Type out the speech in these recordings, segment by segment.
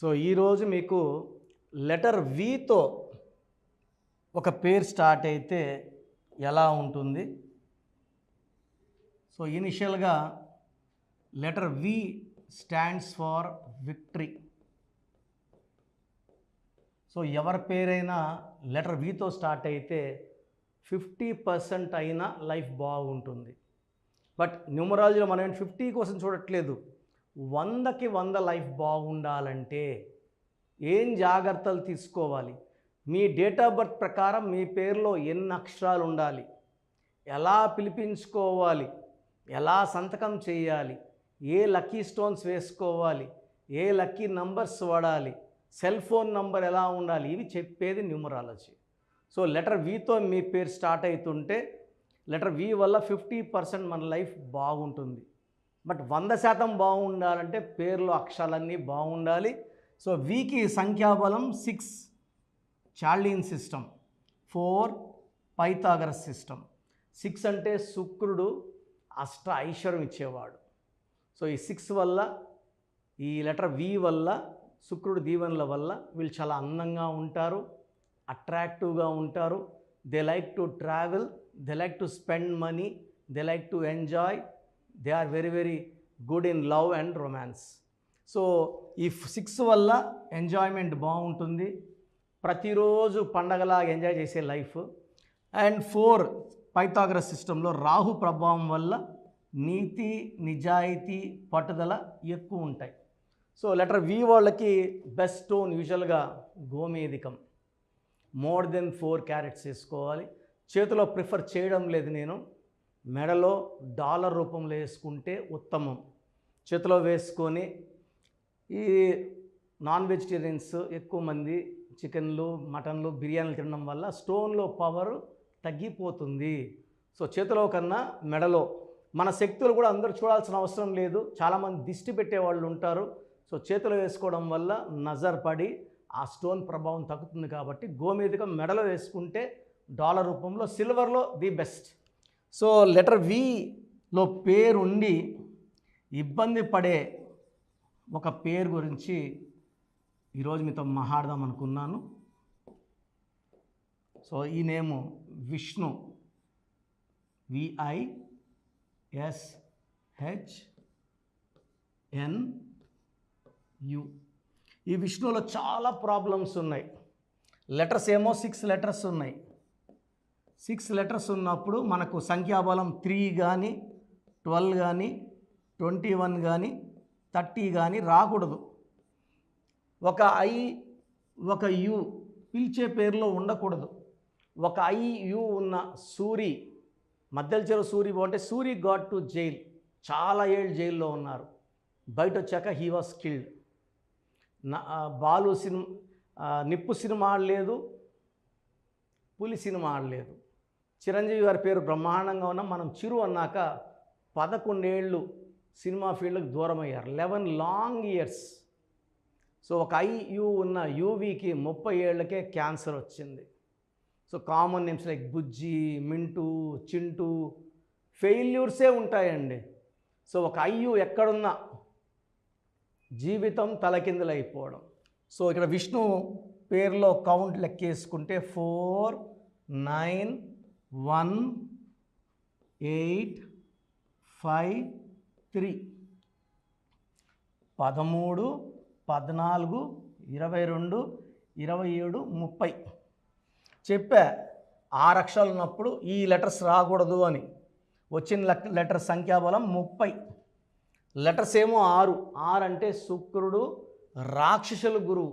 So ఈరోజు మీకు letter వితో ఒక పేరు స్టార్ట్ అయితే ఎలా ఉంటుంది? సో ఇనిషియల్గా letter V stands for victory. So ఎవరి పేరైనా లెటర్ వితో స్టార్ట్ అయితే 50% అయినా లైఫ్ బాగుంటుంది. బట్ న్యూమరాలజీలో మనం 50 కోసం చూడట్లేదు, 100కి 100 లైఫ్ బాగుండాలంటే ఏం జాగ్రత్తలు తీసుకోవాలి? మీ డేట్ ఆఫ్ బర్త్ ప్రకారం మీ పేరులో ఎన్ని అక్షరాలు ఉండాలి, ఎలా పిలిపించుకోవాలి, ఎలా సంతకం చేయాలి, ఏ లక్కీ స్టోన్స్ వేసుకోవాలి, ఏ లక్కీ నంబర్స్ వాడాలి, సెల్ ఫోన్ నంబర్ ఎలా ఉండాలి, ఇవి చెప్పేది న్యూమరాలజీ. సో లెటర్ వితో మీ పేరు స్టార్ట్ అవుతుంటే లెటర్ వి వల్ల 50% మన లైఫ్ బాగుంటుంది. బట్ 100% బాగుండాలంటే పేరులో అక్షరాలన్నీ బాగుండాలి. సో వికి సంఖ్యాబలం 6 చార్లిన్ సిస్టమ్, 4 పైథాగరస్ సిస్టమ్. 6 అంటే శుక్రుడు అష్ట ఐశ్వర్యం ఇచ్చేవాడు. సో ఈ 6 వల్ల, ఈ లెటర్ వి వల్ల, శుక్రుడు దీవెనల వల్ల వీళ్ళు చాలా అందంగా ఉంటారు, అట్రాక్టివ్గా ఉంటారు. They like to travel, they like to spend money, they like to enjoy, they are very very good in love and romance. So ఈ 6 వల్ల ఎంజాయ్మెంట్ బాగుంటుంది, ప్రతిరోజు పండగలాగా ఎంజాయ్ చేసే లైఫ్. అండ్ 4 పైథాగరస్ సిస్టంలో రాహు ప్రభావం వల్ల నీతి, నిజాయితీ, పట్టుదల ఎక్కువ ఉంటాయి. సో లెటర్ వి వాళ్ళకి బెస్ట్ స్టోన్ యూజువల్గా గోమేధికం, మోర్ దెన్ 4 క్యారెట్స్ వేసుకోవాలి. చేతిలో ప్రిఫర్ చేయడం లేదు నేను, మెడలో డాలర్ రూపంలో వేసుకుంటే ఉత్తమం. చేతిలో వేసుకొని, ఈ నాన్ వెజిటేరియన్స్ ఎక్కువ మంది చికెన్లు, మటన్లు, బిర్యానీలు తినడం వల్ల స్టోన్లో పవర్ తగ్గిపోతుంది. సో చేతిలో కన్నా మెడలో. మన శక్తులు కూడా అందరూ చూడాల్సిన అవసరం లేదు, చాలామంది దిష్టి పెట్టేవాళ్ళు ఉంటారు. సో చేతిలో వేసుకోవడం వల్ల నజర్ పడి ఆ స్టోన్ ప్రభావం తగ్గుతుంది. కాబట్టి గోమేధికం మెడలో వేసుకుంటే డాలర్ రూపంలో, సిల్వర్లో ది బెస్ట్. సో లెటర్ విలో పేరుండి ఇబ్బంది పడే ఒక పేరు గురించి ఈరోజు మీతో మాట్లాడదాం అనుకున్నాను. సో ఈ నేము విష్ణు, VISHNU. ఈ విష్ణువులో చాలా ప్రాబ్లమ్స్ ఉన్నాయి. లెటర్స్ ఏమో 6 లెటర్స్ ఉన్నాయి. 6 లెటర్స్ ఉన్నప్పుడు మనకు సంఖ్యాబలం 3 కానీ, 12 కానీ, 21 కానీ, 30 కానీ రాకూడదు. ఒక ఐ, ఒక యు పిలిచే పేరులో ఉండకూడదు. ఒక IU ఉన్న సూరి, మధ్యలో చెరువు సూరి అంటే సూరి గాట్ టు జైల్, చాలా ఏళ్ళు జైల్లో ఉన్నారు. బయట వచ్చాక he was killed. Balu cinema, నిప్పు సినిమా ఆడలేదు, పులి సినిమా ఆడలేదు. చిరంజీవి గారి పేరు బ్రహ్మాండంగా ఉన్న మనం చిరు అన్నాక 11 ఏళ్ళు సినిమా ఫీల్డ్కి దూరం అయ్యారు, 11 లాంగ్ ఇయర్స్. సో ఒక IU ఉన్న యూవికి 30 ఏళ్ళకే క్యాన్సర్ వచ్చింది. సో కామన్ నేమ్స్ లైక్ బుజ్జి, మింటూ, చింటూ, ఫెయిల్యూర్సే ఉంటాయండి. సో ఒక IU ఎక్కడున్నా జీవితం తలకిందులైపోవడం. సో ఇక్కడ విష్ణు పేరులో కౌంట్ లెక్కేసుకుంటే 4, 9, 1, 8, 5, 3, 13, 14, 22, 27, 30 చెప్పా. 6 అక్షరాలు ఉన్నప్పుడు ఈ లెటర్స్ రాకూడదు అని. వచ్చిన లెటర్ సంఖ్యాబలం 30. లెటర్స్ ఏమో 6 అంటే శుక్రుడు రాక్షసుల గురువు.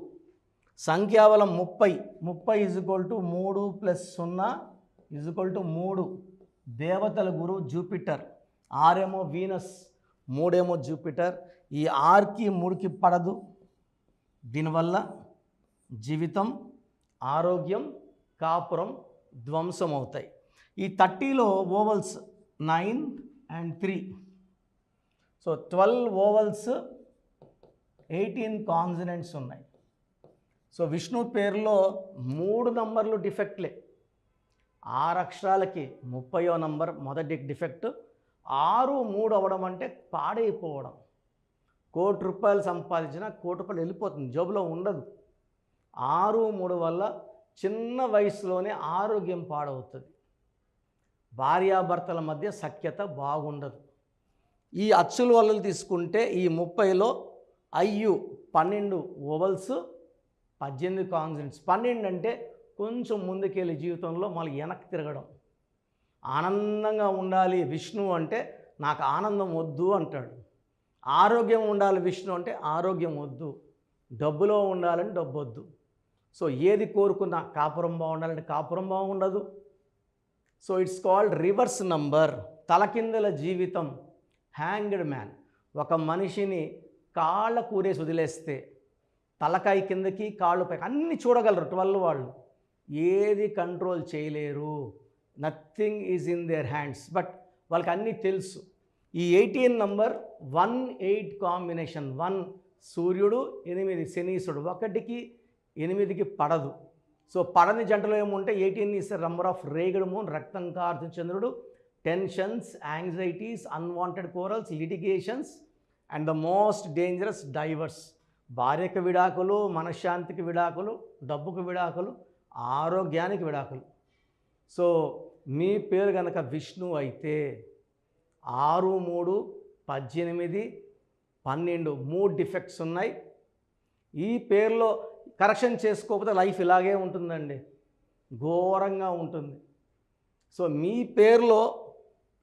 సంఖ్యాబలం 30 3 + 0 3. దేవతల గురువు జూపిటర్. 6 ఏమో వీనస్, 3 ఏమో జూపిటర్. ఈ 6కి 3కి పడదు. దీనివల్ల జీవితం, ఆరోగ్యం, కాపురం ధ్వంసం అవుతాయి. ఈ 30లో vowels 9 and 3. So 12 vowels, 18 consonants ఉన్నాయి. సో విష్ణు పేరులో 3 నంబర్లు డిఫెక్ట్లే. 6 అక్షరాలకి 30వ నంబర్ మొదటి డిఫెక్ట్. 6, 3 అవ్వడం అంటే పాడైపోవడం. ₹1,00,00,000 సంపాదించినా ₹1,00,00,000 వెళ్ళిపోతుంది, జేబులో ఉండదు. 6, 3 వల్ల చిన్న వయసులోనే ఆరోగ్యం పాడవుతుంది. భార్యాభర్తల మధ్య సఖ్యత బాగుండదు. ఈ అచ్చుల వలలు తీసుకుంటే ఈ 30లో ఐయు 12 ఓవల్స్, 18 కాన్సనెంట్స్. 12 అంటే కొంచెం ముందుకెళ్ళి జీవితంలో మళ్ళీ వెనక్కి తిరగడం. ఆనందంగా ఉండాలి విష్ణు అంటే నాకు ఆనందం వద్దు అంటాడు. ఆరోగ్యం ఉండాలి విష్ణు అంటే ఆరోగ్యం వద్దు. డబ్బులో ఉండాలని డబ్బు వద్దు. సో ఏది కోరుకున్నా కాపురం బాగుండాలంటే కాపురం బాగుండదు. So it's called reverse number. తలకిందుల జీవితం, హ్యాంగ్డ్ మ్యాన్. ఒక మనిషిని కాళ్ళ కూరేసి వదిలేస్తే తలకాయ కిందకి కాళ్ళు పైకి అన్నీ చూడగలరు 12 వాళ్ళు, ఏది కంట్రోల్ చేయలేరు. Nothing is in their hands. But వాళ్ళకి అన్నీ తెలుసు. ఈ 18 నంబర్ 1-8 కాంబినేషన్. 1 సూర్యుడు, 8 శనీసుడు. 1కి 8కి పడదు. సో పడని జంటలో ఏముంటే 18 is number of Regad moon, రక్తం కారుతున్న చంద్రుడు, tensions, anxieties, unwanted corals, litigations and the most dangerous divorce. భార్యకు విడాకులు, మనశ్శాంతికి విడాకులు, డబ్బుకు విడాకులు, ఆరోగ్యానికి విడాకులు. సో మీ పేరు కనుక విష్ణు అయితే 6, 3, 18, 12 3 డిఫెక్ట్స్ ఉన్నాయి. ఈ పేరులో కరెక్షన్ చేసుకోకపోతే లైఫ్ ఇలాగే ఉంటుందండి, ఘోరంగా ఉంటుంది. సో మీ పేరులో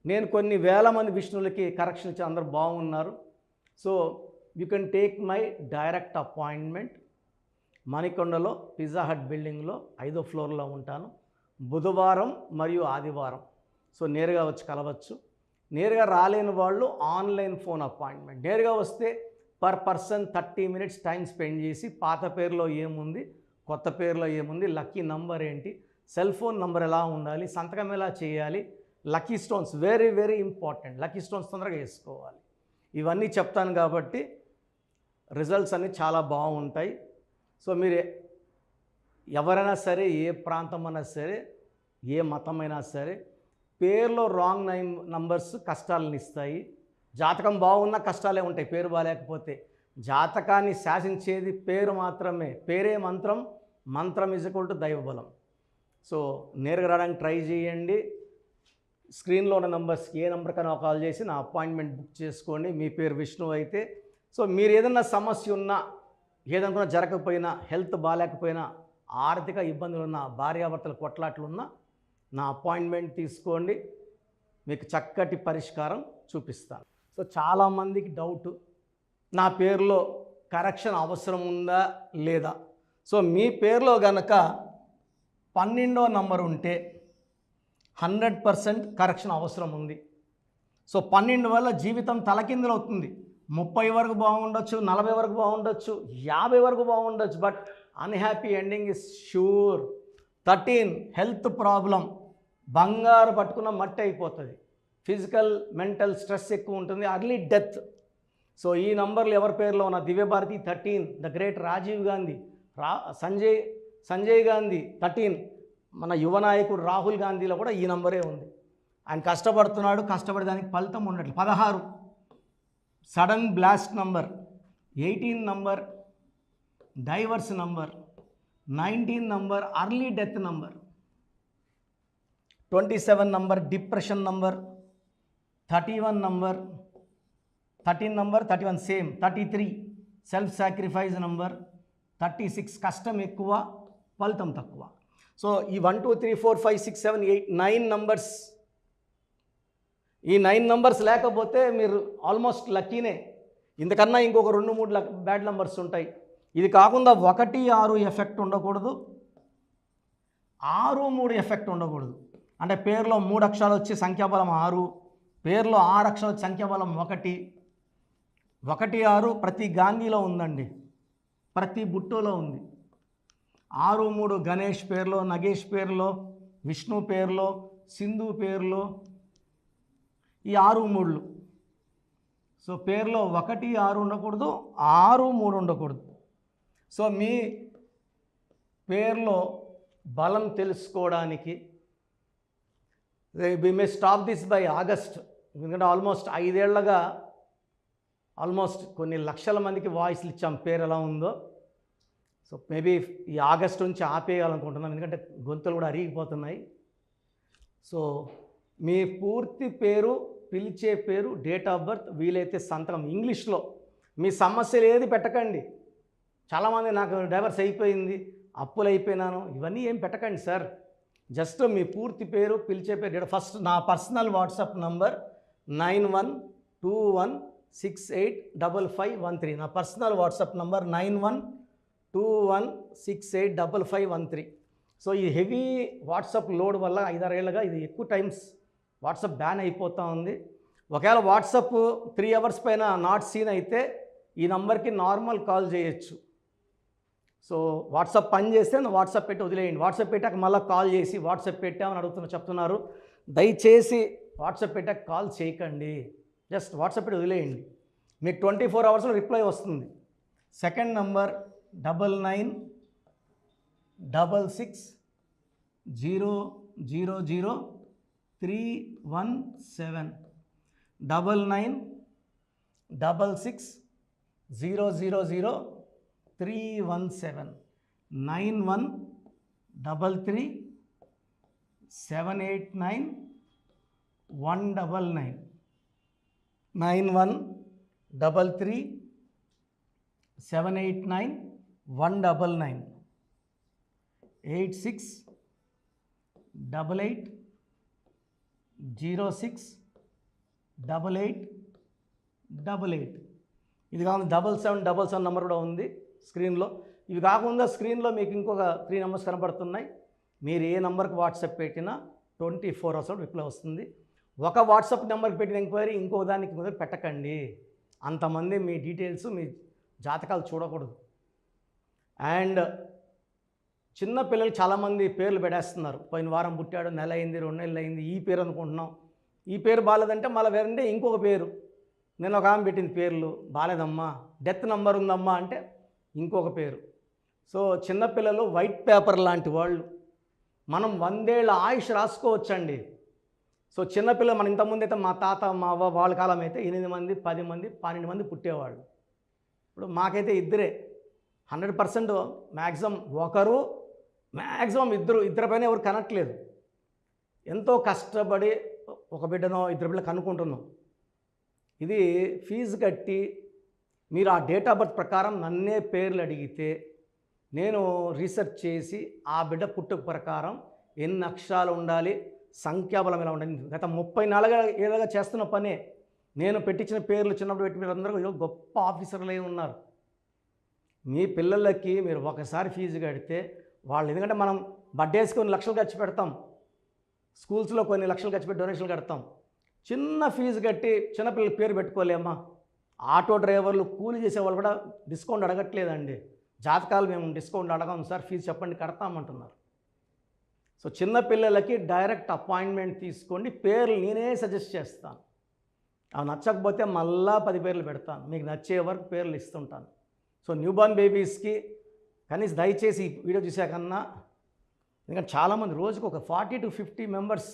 నేను కొన్ని వేల మంది విష్ణువులకి కరెక్షన్ ఇచ్చి అందరూ బాగున్నారు. So you can take my direct appointment. మణికొండలో పిజ్జా హట్ బిల్డింగ్లో 5వ ఫ్లోర్లో ఉంటాను. బుధవారం మరియు ఆదివారం. సో నేరుగా వచ్చి కలవచ్చు. నేరుగా రాలేని వాళ్ళు ఆన్లైన్ ఫోన్ అపాయింట్మెంట్. నేరుగా వస్తే per person 30 minutes time spend చేసి పాత పేరులో ఏముంది, కొత్త పేరులో ఏముంది, లక్కీ నంబర్ ఏంటి, సెల్ ఫోన్ నంబర్ ఎలా ఉండాలి, సంతకం ఎలా చేయాలి, lucky stones very very important. Lucky stones తొందరగా వేసుకోవాలి. ఇవన్నీ చెప్తాను కాబట్టి రిజల్ట్స్ అన్నీ చాలా బాగుంటాయి. సో మీరు ఎవరైనా సరే, ఏ ప్రాంతం అయినా సరే, ఏ మతమైనా సరే, పేరులో రాంగ్ నంబర్స్ కష్టాలను ఇస్తాయి. జాతకం బాగున్నా కష్టాలే ఉంటాయి పేరు బాగాలేకపోతే. జాతకాన్ని శాసించేది పేరు మాత్రమే. పేరే మంత్రం, మంత్రం ఈజ్ ఈక్వల్ టు దైవబలం. సో నేరుగా రావడానికి ట్రై చేయండి. స్క్రీన్లో ఉన్న నంబర్స్కి ఏ నెంబర్కైనా కాల్ చేసి నా అపాయింట్మెంట్ బుక్ చేసుకోండి. మీ పేరు విష్ణు అయితే. సో మీరు ఏదైనా సమస్య ఉన్నా, ఏదనుకున్నా జరగకపోయినా, హెల్త్ బాగాలేకపోయినా, ఆర్థిక ఇబ్బందులున్నా, భార్యాభర్తల కొట్లాట్లున్నా నా అపాయింట్మెంట్ తీసుకోండి. మీకు చక్కటి పరిష్కారం చూపిస్తాను. సో చాలామందికి డౌట్, నా పేరులో కరెక్షన్ అవసరం ఉందా లేదా. సో మీ పేరులో గనక 12వ నంబర్ ఉంటే 100% కరెక్షన్ అవసరం ఉంది. సో 12 వల్ల జీవితం తలకిందులు అవుతుంది. 30 వరకు బాగుండొచ్చు, 40 వరకు బాగుండొచ్చు, 50 వరకు బాగుండొచ్చు, but unhappy ending is sure. 13 health problem, బంగారు పట్టుకున్న మట్టి అయిపోతుంది. ఫిజికల్ మెంటల్ స్ట్రెస్ ఎక్కువ ఉంటుంది, అర్లీ డెత్. సో ఈ నంబర్లు ఎవరి పేరులో ఉన్న దివ్యభారతి 13, ద గ్రేట్ రాజీవ్ గాంధీ, సంజయ్ గాంధీ 13, మన యువ నాయకుడు రాహుల్ గాంధీలో కూడా ఈ నంబరే ఉంది. ఆయన కష్టపడుతున్నాడు, కష్టపడేదానికి ఫలితం ఉండట్లేదు. 16 sudden blast number, 18 number divorce number, 19 number early death number, 27 number depression number, 31 number, 13 number 31 same, 33 self sacrifice number, 36 కష్టం ఎక్కువ ఫలితం తక్కువ. సో ఈ 1 2 3 4 5 6 7 8 9 నంబర్స్, ఈ 9 నంబర్స్ లేకపోతే మీరు ఆల్మోస్ట్ లక్కీనే. ఇంతకన్నా ఇంకొక 2 3 బ్యాడ్ నంబర్స్ ఉంటాయి. ఇది కాకుండా 1 6 ఎఫెక్ట్ ఉండకూడదు, 6 3 ఎఫెక్ట్ ఉండకూడదు. అంటే పేరులో 3 అక్షరాలు వచ్చి సంఖ్యాబలం 6, పేరులో 6 అక్షరాలు వచ్చి సంఖ్యాబలం 1. 1 6 ప్రతి గాంధీలో ఉందండి, ప్రతి బుట్టోలో ఉంది. 6 3 గణేష్ పేరులో, నగేష్ పేరులో, విష్ణు పేరులో, సింధు పేరులో, ఈ 6 3లు. సో పేరులో 1 6 ఉండకూడదు, 6 3 ఉండకూడదు. సో మీ పేరులో బలం తెలుసుకోవడానికి we may stop this by August. ఎందుకంటే ఆల్మోస్ట్ 5 ఏళ్లగా ఆల్మోస్ట్ కొన్ని లక్షల మందికి వాయిస్లు ఇచ్చాం పేరు ఎలా ఉందో. సో మేబీ ఈ ఆగస్ట్ నుంచి ఆపేయాలనుకుంటున్నాం, ఎందుకంటే గొంతులు కూడా అరిగిపోతున్నాయి. సో మీ పూర్తి పేరు, పిలిచే పేరు, డేట్ ఆఫ్ బర్త్, వీలైతే సంతకం ఇంగ్లీష్లో. మీ సమస్యలు ఏది పెట్టకండి. చాలామంది నాకు డైవర్స్ అయిపోయింది, అప్పులు అయిపోయినాను, ఇవన్నీ ఏం పెట్టకండి సార్. జస్ట్ మీ పూర్తి పేరు, పిలిచే పేరు, డేట్. ఫస్ట్ నా పర్సనల్ వాట్సాప్ నంబర్ 9121685513. నా పర్సనల్ వాట్సాప్ నంబర్ 9121685513. సో ఈ హెవీ వాట్సాప్ లోడ్ వల్ల 5-6 ఏళ్ళుగా ఇది ఎక్కువ టైమ్స్ వాట్సాప్ బ్యాన్ అయిపోతూ ఉంది. ఒకవేళ వాట్సాప్ 3 అవర్స్ పైన నాట్ సీన్ అయితే ఈ నంబర్కి నార్మల్ కాల్ చేయొచ్చు. సో వాట్సాప్ పని చేస్తే వాట్సాప్ పెట్టి వదిలేయండి. వాట్సాప్ పెట్టాక మళ్ళీ కాల్ చేసి వాట్సాప్ పెట్టామని చెప్తున్నారు. దయచేసి వాట్సాప్ పెట్టాక కాల్ చేయకండి, జస్ట్ వాట్సాప్ పెట్టి వదిలేయండి. మీకు 24 అవర్స్లో రిప్లై వస్తుంది. Second number 9966000317. 9966000317. 9133789199. 9133789199. 8688068888. ఇది కాకుండా 7777 నెంబర్ కూడా ఉంది స్క్రీన్లో. ఇవి కాకుండా స్క్రీన్లో మీకు ఇంకొక 3 నెంబర్స్ కనబడుతున్నాయి. మీరు ఏ నెంబర్కి వాట్సాప్ పెట్టినా 24 అవర్స్లో రిప్లై వస్తుంది. ఒక వాట్సాప్ నెంబర్కి పెట్టిన ఎంక్వైరీ ఇంకో దానికి పెట్టకండి. అంతమంది మీ డీటెయిల్స్, మీ జాతకాలు చూడకూడదు. అండ్ చిన్న పిల్లలు చాలామంది పేర్లు పెట్టేస్తున్నారు. పోయిన వారం పుట్టాడు, నెల అయింది, 2 నెలలు అయింది, ఈ పేరు అనుకుంటున్నాం. ఈ పేరు బాగాలేదంటే మళ్ళీ వేరంటే ఇంకొక పేరు. నేను ఒక ఆమె పెట్టింది పేర్లు బాగాలేదమ్మా, డెత్ నెంబర్ ఉందమ్మా అంటే ఇంకొక పేరు. సో చిన్నపిల్లలు వైట్ పేపర్ లాంటి వాళ్ళు. మనం 100 ఏళ్ళ ఆయుష్ రాసుకోవచ్చండి. సో చిన్నపిల్లలు మన ఇంతకుముందు అయితే మా తాత మా అవ్వ వాళ్ళ కాలం అయితే 8 మంది 10 మంది 12 మంది పుట్టేవాళ్ళు. ఇప్పుడు మాకైతే ఇద్దరే. 100% మ్యాక్సిమం ఒకరు, మ్యాక్సిమం ఇద్దరు పైన ఎవరు కనట్లేదు. ఎంతో కష్టపడి ఒక బిడ్డనో 2 బిడ్డలు కనుక్కుంటున్నాం. ఇది ఫీజు కట్టి మీరు ఆ డేట్ ఆఫ్ బర్త్ ప్రకారం నన్నే పేర్లు అడిగితే నేను రీసెర్చ్ చేసి ఆ బిడ్డ పుట్టుక ప్రకారం ఎన్ని అక్షరాలు ఉండాలి, సంఖ్యాబలం ఎలా ఉండాలి. గత 34 ఏళ్ళుగా చేస్తున్న పనే. నేను పెట్టించిన పేర్లు చిన్నప్పుడు పెట్టి మీరు అందరూ గొప్ప ఆఫీసర్లు అయి ఉన్నారు. మీ పిల్లలకి మీరు ఒకసారి ఫీజు కడితే వాళ్ళు, ఎందుకంటే మనం బర్త్డేస్కి కొన్ని లక్షలు ఖర్చు పెడతాం, స్కూల్స్లో కొన్ని లక్షలు ఖర్చు పెట్టి డొనేషన్లు కడతాం. చిన్న ఫీజు కట్టి చిన్నపిల్లల పేరు పెట్టుకోలేమా? ఆటో డ్రైవర్లు, కూలి చేసేవాళ్ళు కూడా డిస్కౌంట్ అడగట్లేదండి. జాతకాలు మేము డిస్కౌంట్ అడగం సార్, ఫీజు చెప్పండి కడతామంటున్నారు. సో చిన్నపిల్లలకి డైరెక్ట్ అపాయింట్మెంట్ తీసుకోండి. పేర్లు నేనే సజెస్ట్ చేస్తాను. అవి నచ్చకపోతే మళ్ళా 10 పేర్లు పెడతాను. మీకు నచ్చే వరకు పేర్లు ఇస్తుంటాను. సో న్యూబార్న్ బేబీస్కి కనీసం దయచేసి ఈ వీడియో చూసాకన్నా, ఎందుకంటే చాలామంది రోజుకు ఒక 40 to 50 మెంబర్స్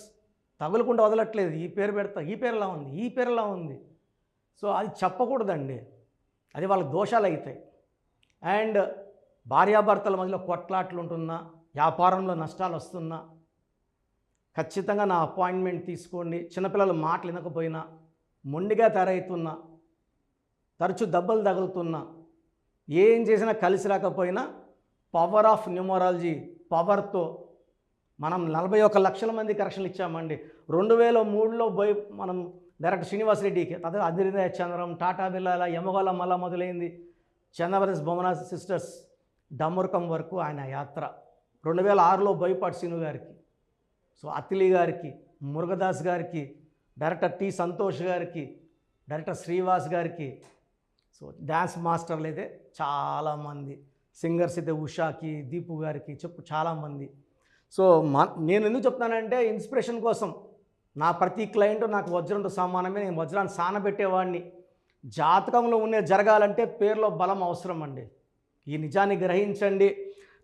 తగులుకుంటూ వదలట్లేదు. ఈ పేరు పెడతా, ఈ పేరులా ఉంది, ఈ పేరులా ఉంది. సో అది చెప్పకూడదండి, అది వాళ్ళ దోషాలు అవుతాయి. అండ్ భార్యాభర్తల మధ్యలో కొట్లాట్లు ఉంటున్నా, వ్యాపారంలో నష్టాలు వస్తున్నా ఖచ్చితంగా నా అపాయింట్మెంట్ తీసుకోండి. చిన్నపిల్లలు మాటలు వినకపోయినా, మొండిగా తయారవుతున్నా, తరచూ దెబ్బలు తగులుతున్నా, ఏం చేసినా కలిసి రాకపోయినా పవర్ ఆఫ్ న్యూమరాలజీ పవర్తో మనం 41 లక్షల మంది కరెక్షన్లు ఇచ్చామండి. 2003లో పోయి మనం డైరెక్టర్ శ్రీనివాస్ రెడ్డికి, అదే అదిరిదయ చంద్రం, టాటా బిర్లా, యమగోళ మళ్ళా మొదలైంది, చంద్రవరస్ బొమ్మన సిస్టర్స్, డమ్మరుకం వరకు ఆయన యాత్ర. 2006లో బోయపాటి శ్రీను గారికి, సో అతిలి గారికి, మురుగదాస్ గారికి, డైరెక్టర్ టి సంతోష్ గారికి, డైరెక్టర్ శ్రీవాస్ గారికి, సో డ్యాన్స్ మాస్టర్లు అయితే చాలామంది, సింగర్స్ అయితే ఉషాకి, దీపు గారికి చాలామంది. సో నేను ఎందుకు చెప్తానంటే ఇన్స్పిరేషన్ కోసం. నా ప్రతి క్లయింట్ నాకు వజ్రంతో సమానమే. నేను వజ్రాన్ని సానబెట్టేవాడిని. జాతకంలో ఉండే జరగాలంటే పేరులో బలం అవసరం అండి. ఈ నిజాన్ని గ్రహించండి.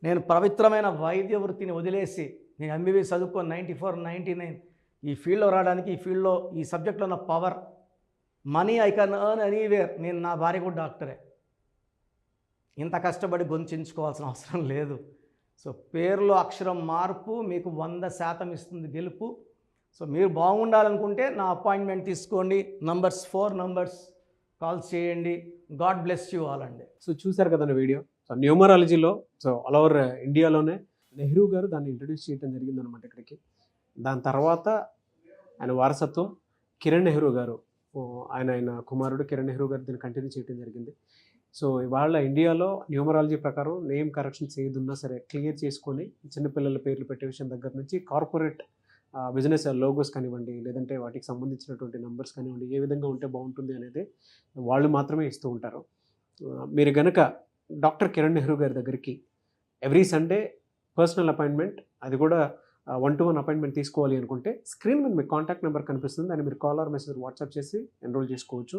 నేను పవిత్రమైన వైద్య వృత్తిని వదిలేసి నేను ఎంబీబీఎస్ చదువుకొని 94, 99 ఈ ఫీల్డ్లో రావడానికి, ఈ ఫీల్డ్లో ఈ సబ్జెక్ట్లో ఉన్న power money I can earn anywhere. నేను నా భార్య కూడా డాక్టరే. ఇంత కష్టపడి గొంతుంచుకోవాల్సిన అవసరం లేదు. సో పేరులో అక్షరం మార్పు మీకు 100% ఇస్తుంది గెలుపు. సో మీరు బాగుండాలనుకుంటే నా అపాయింట్మెంట్ తీసుకోండి. 4 నంబర్స్ కాల్స్ చేయండి. గాడ్ బ్లెస్ యూ ఆల్ అండి. సో చూశారు కదండి వీడియో. సో న్యూమరాలజీలో సో ఆల్ ఓవర్ ఇండియాలోనే నెహ్రూ గారు దాన్ని ఇంట్రడ్యూస్ చేయడం జరిగిందనమాట ఇక్కడికి. దాని తర్వాత ఆయన వారసత్వం కిరణ్ నెహ్రూ గారు, ఆయన కుమారుడు కిరణ్ నెహ్రూ గారు దీన్ని కంటిన్యూ చేయడం జరిగింది. సో ఇవాళ ఇండియాలో న్యూమరాలజీ ప్రకారం నేమ్ కరెక్షన్స్ ఏదున్నా సరే క్లియర్ చేసుకొని చిన్నపిల్లల పేర్లు పెట్టే విషయం దగ్గర నుంచి కార్పొరేట్ బిజినెస్ లోగోస్ కానివ్వండి, లేదంటే వాటికి సంబంధించినటువంటి నెంబర్స్ కానివ్వండి, ఏ విధంగా ఉంటే బాగుంటుంది అనేది వాళ్ళు మాత్రమే ఇస్తూ ఉంటారు. మీరు కనుక డాక్టర్ కిరణ్ నెహ్రూ గారి దగ్గరికి ఎవ్రీ సండే పర్సనల్ అపాయింట్మెంట్, అది కూడా 1-to-1 అపాయింట్మెంట్ తీసుకోవాలి అనుకుంటే స్క్రీన్ మీద మీకు కాంటాక్ట్ నెంబర్ కనిపిస్తుంది. దాన్ని మీరు కాల్ ఆర్ మెసేజ్ వాట్సాప్ చేసి ఎన్రోల్ చేసుకోవచ్చు.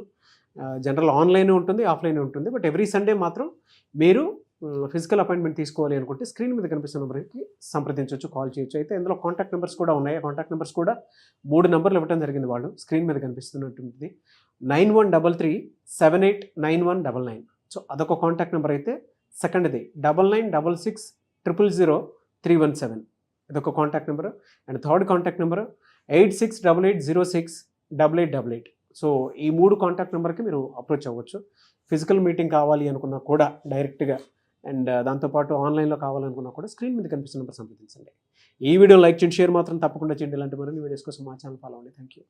జనరల్ ఆన్లైన్ ఉంటుంది, ఆఫ్లైన్ ఉంటుంది. బట్ ఎవ్రీ సండే మాత్రం మీరు ఫిజికల్ అపాయింట్మెంట్ తీసుకోవాలి అనుకుంటే స్క్రీన్ మీద కనిపిస్తున్న నెంబర్కి సంప్రదించవచ్చు, కాల్ చేయొచ్చు. అయితే ఇందులో కాంటాక్ట్ నెంబర్స్ కూడా ఉన్నాయి. ఆ కాంటాక్ట్ నెంబర్స్ కూడా 3 నెంబర్లు ఇవ్వడం జరిగింది. వాళ్ళు స్క్రీన్ మీద కనిపిస్తున్నటువంటి 9133789199. సో అదొక కాంటాక్ట్ నెంబర్ అయితే. సెకండ్ది 9966000317, ఇదొక contact number. And third contact number 8688068888. So ఈ 3 కాంటాక్ట్ నెంబర్కి మీరు అప్రోచ్ అవ్వచ్చు. ఫిజికల్ మీటింగ్ కావాలి అనుకున్నా కూడా డైరెక్ట్గా, అండ్ దాంతోపాటు ఆన్లైన్లో కావాలనుకున్నా కూడా స్క్రీన్ మీద కనిపిస్తున్న నెంబర్ సంప్రదించండి. ఈ వీడియో లైక్ చేయండి, షేర్ మాత్రం తప్పకుండా చేయండి. ఇలాంటి మరిన్ని వీడియోస్ కోసం మా ఛానల్ ఫాలో అవ్వండి. Thank you.